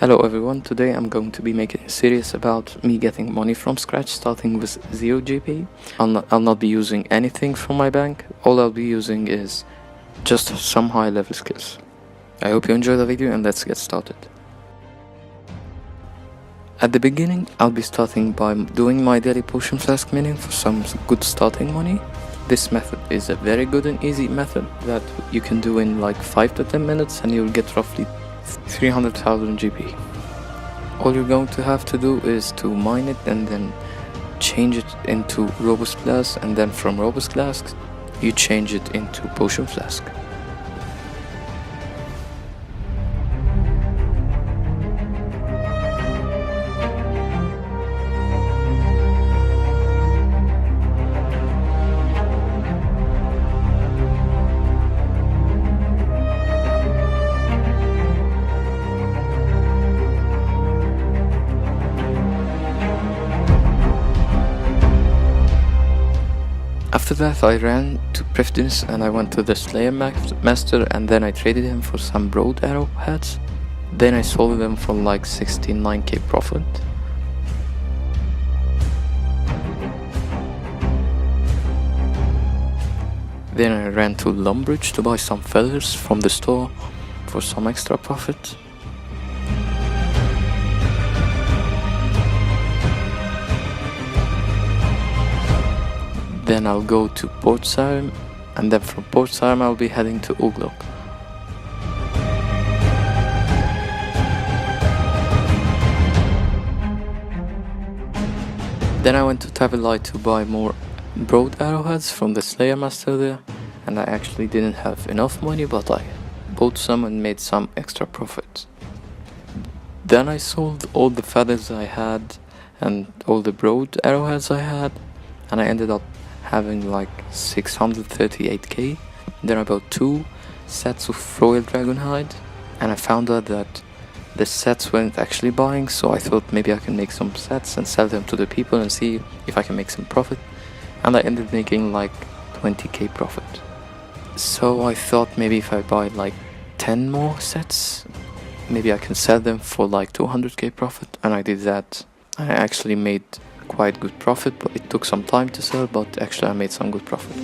Hello everyone, today I'm going to be making a series about me getting money from scratch starting with 0 GP. I'll not be using anything from my bank, all I'll be using is just some high level skills. I hope you enjoy the video and let's get started. At the beginning, I'll be starting by doing my daily potion flask mining for some good starting money. This method is a very good and easy method that you can do in like 5 to 10 minutes and you'll get roughly 300,000 GP. All you're going to have to do is to mine it and then change it into robust glass, and then from robust glass you change it into potion flask. After that I ran to Prifdins and I went to the Slayer Master, and then I traded him for some broad arrow heads. Then I sold them for like 69k profit. Then I ran to Lumbridge to buy some feathers from the store for some extra profit. Then I'll go to Port Sarim, and then from Port Sarim I'll be heading to Uglok. Then I went to Tavilai to buy more broad arrowheads from the Slayer Master there, and I actually didn't have enough money, but I bought some and made some extra profit. Then I sold all the feathers I had and all the broad arrowheads I had, and I ended up having like 638k. Then I bought 2 sets of Royal Dragon Hide, and I found out that the sets weren't actually buying, so I thought maybe I can make some sets and sell them to the people and see if I can make some profit, and I ended making like 20k profit. So I thought maybe if I buy like 10 more sets, maybe I can sell them for like 200k profit, and I did that. I actually made quite good profit, but it took some time to sell, but actually I made some good profit.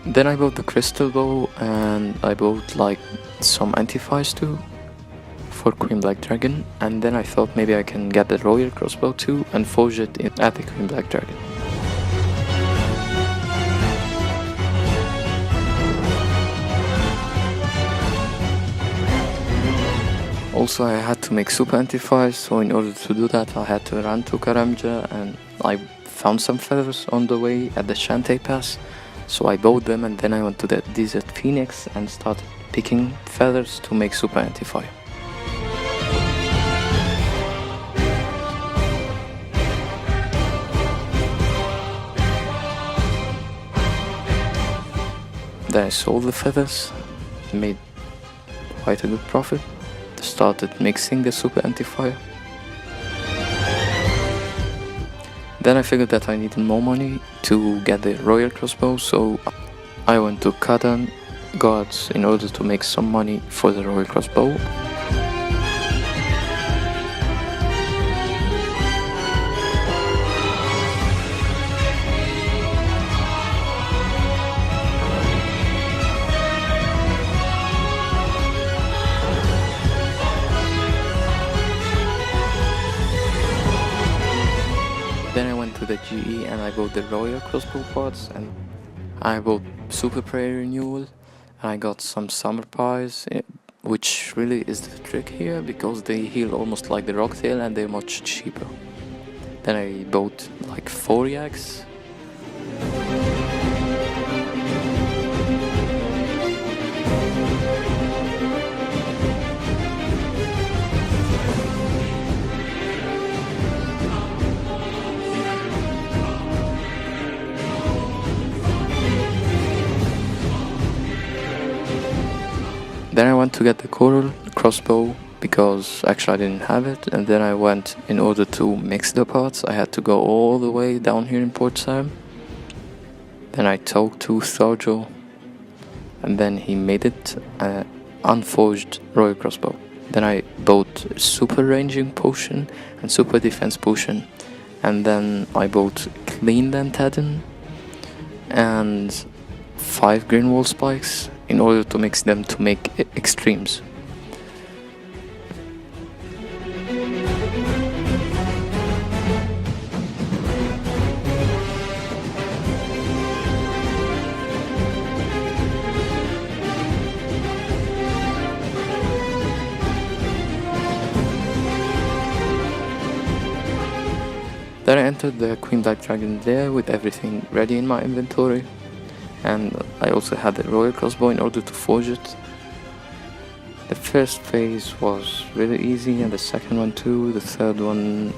Then I bought the crystal bow, and I bought like some anti-fires too for Queen Black Dragon, and then I thought maybe I can get the royal crossbow too and forge it at the Queen Black Dragon. Also I had to make super anti-fires, so in order to do that I had to run to Karamja, and I found some feathers on the way at the Shantae Pass. So I bought them, and then I went to the Desert Phoenix and started picking feathers to make super anti-fire. Then I sold the feathers, made quite a good profit, started mixing the super anti-fire. Then I figured that I needed more money to get the royal crossbow, so I went to Kadan Gods in order to make some money for the royal crossbow. Then I went to the GE and I bought the royal crossbow parts, and I bought super prayer renewal, and I got some summer pies, which really is the trick here because they heal almost like the rocktail and they're much cheaper. Then I bought like 4 yaks. Then I went to get the coral crossbow because actually I didn't have it, and then I went, in order to mix the parts I had to go all the way down here in Port Sam. Then I talked to Tharjo, and then he made it an unforged royal crossbow. Then I bought super ranging potion and super defense potion, and then I bought clean lantadin and 5 green wall spikes in order to mix them to make extremes. Then I entered the Queen Black Dragon lair with everything ready in my inventory, and I also had the royal crossbow in order to forge it. The first phase was really easy, and the second one too. The third one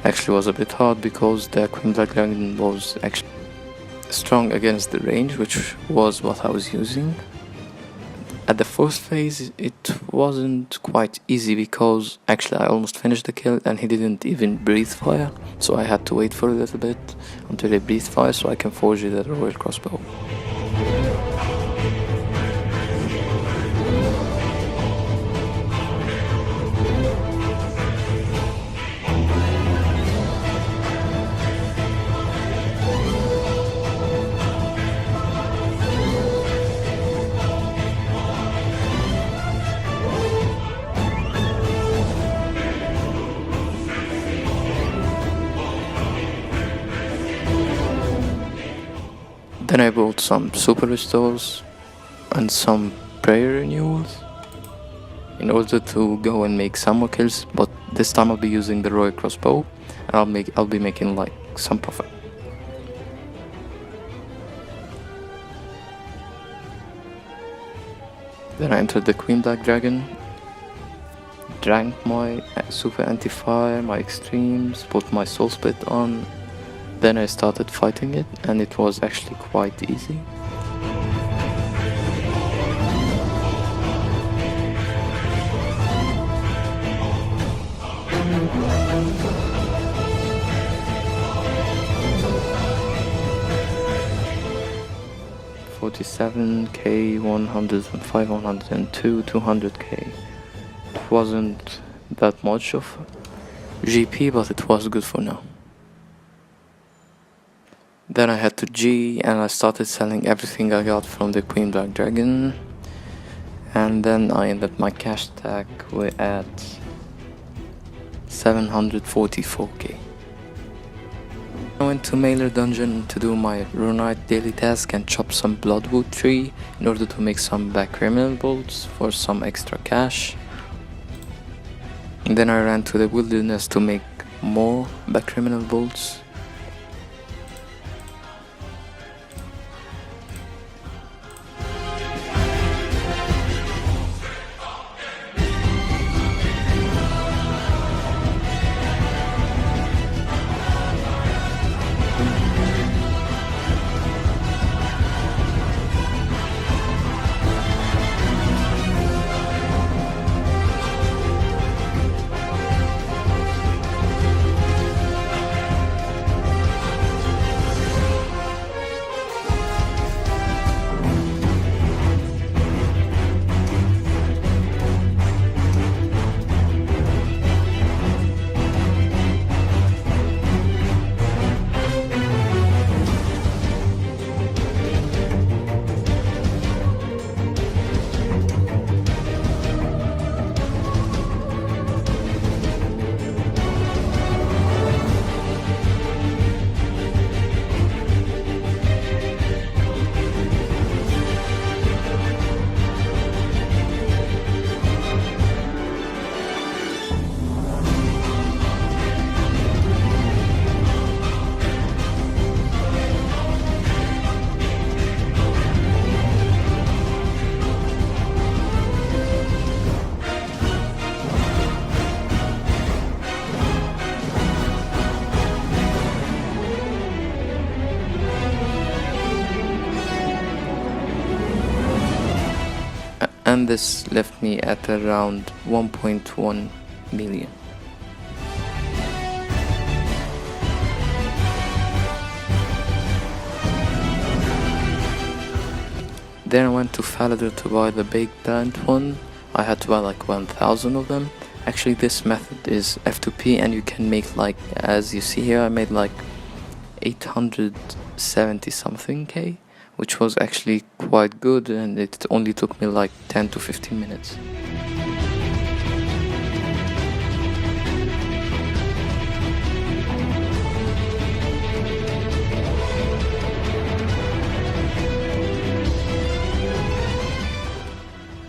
actually was a bit hard because the Queen Black Dragon was actually strong against the range, which was what I was using. At the fourth phase, it wasn't quite easy because actually I almost finished the kill and he didn't even breathe fire, so I had to wait for a little bit until he breathed fire so I can forge it at a royal crossbow. Then I bought some super restores and some prayer renewals in order to go and make some more kills, but this time I'll be using the royal crossbow and I'll be making like some profit. Then I entered the Queen Black Dragon, drank my super anti-fire, my extremes, put my soul split on. Then I started fighting it, and it was actually quite easy. $47k, 105, 102, 200k. It wasn't that much of GP, but it was good for now. Then I had to G and I started selling everything I got from the Queen Black Dragon, and then I ended my cash stack at 744k. I went to Mailer Dungeon to do my Runite daily task and chop some Bloodwood tree in order to make some back criminal bolts for some extra cash. And then I ran to the wilderness to make more back criminal bolts. and this left me at around 1.1 million. Then I went to Falador to buy the big plant one. I had to buy like 1000 of them. Actually, this method is F2P, and you can make, like, as you see here, I made like 870 something K, which was actually quite good, and it only took me like 10 to 15 minutes.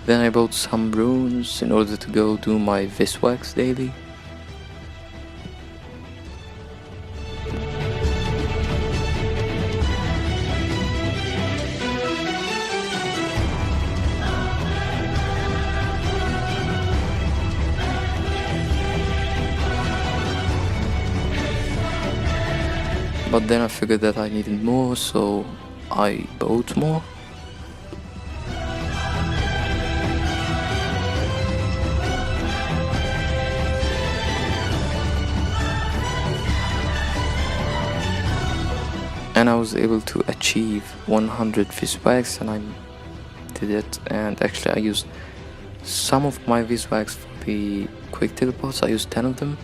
Then I bought some runes in order to go do my Viswax daily. But then I figured that I needed more, so I bought more. And I was able to achieve 100 Viswax, and I did it. And actually I used some of my Viswax for the quick teleports. I used 10 of them.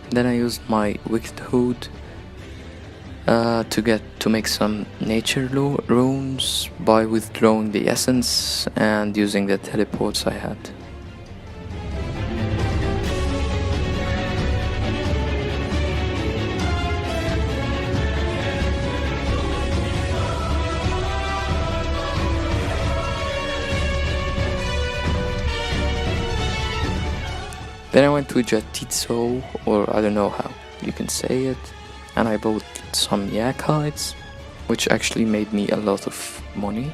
Then I used my Wicked Hood to make some nature runes by withdrawing the essence and using the teleports I had. Then I went to Jatitso, or I don't know how you can say it, and I bought some yak hides, which actually made me a lot of money.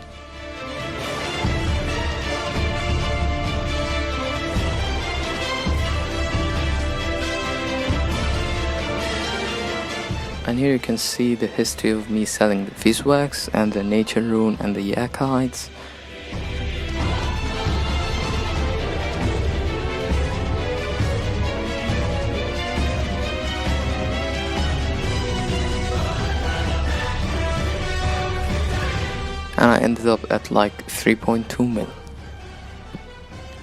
And here you can see the history of me selling the Viswax and the nature rune and the yak hides. And I ended up at like 3.2 mil.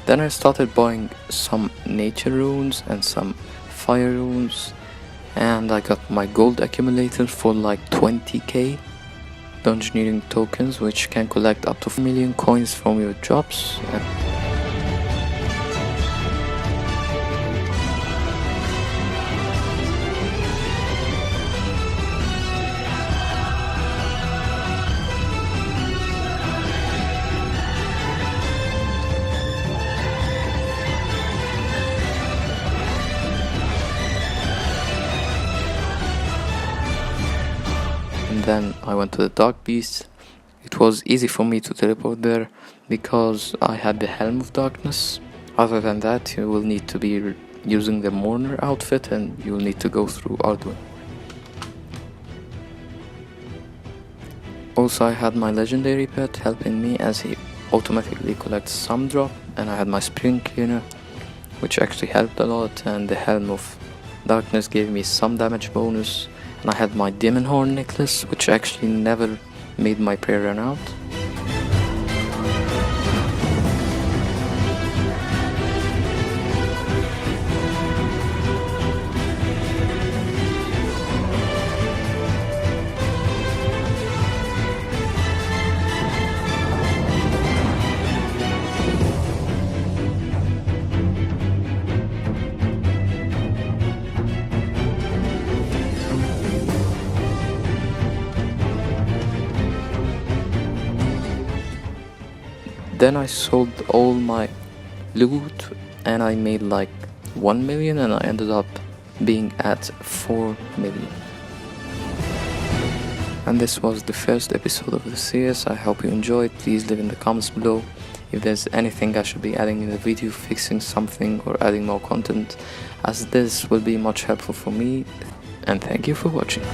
Then I started buying some nature runes and some fire runes, and I got my gold accumulator for like 20k dungeoneering tokens, which can collect up to 4 million coins from your drops. And then I went to the Dark Beast. It was easy for me to teleport there because I had the Helm of Darkness. Other than that, you will need to be using the Mourner outfit, and you will need to go through Arduin. Also, I had my legendary pet helping me, as he automatically collects some drop, and I had my Spring Cleaner, which actually helped a lot, and the Helm of Darkness gave me some damage bonus. And I had my Demon Horn necklace, which actually never made my prayer run out. Then I sold all my loot and I made like 1 million, and I ended up being at 4 million. And this was the first episode of the series. I hope you enjoyed. Please leave in the comments below if there's anything I should be adding in the video, fixing something or adding more content, as this will be much helpful for me. And thank you for watching.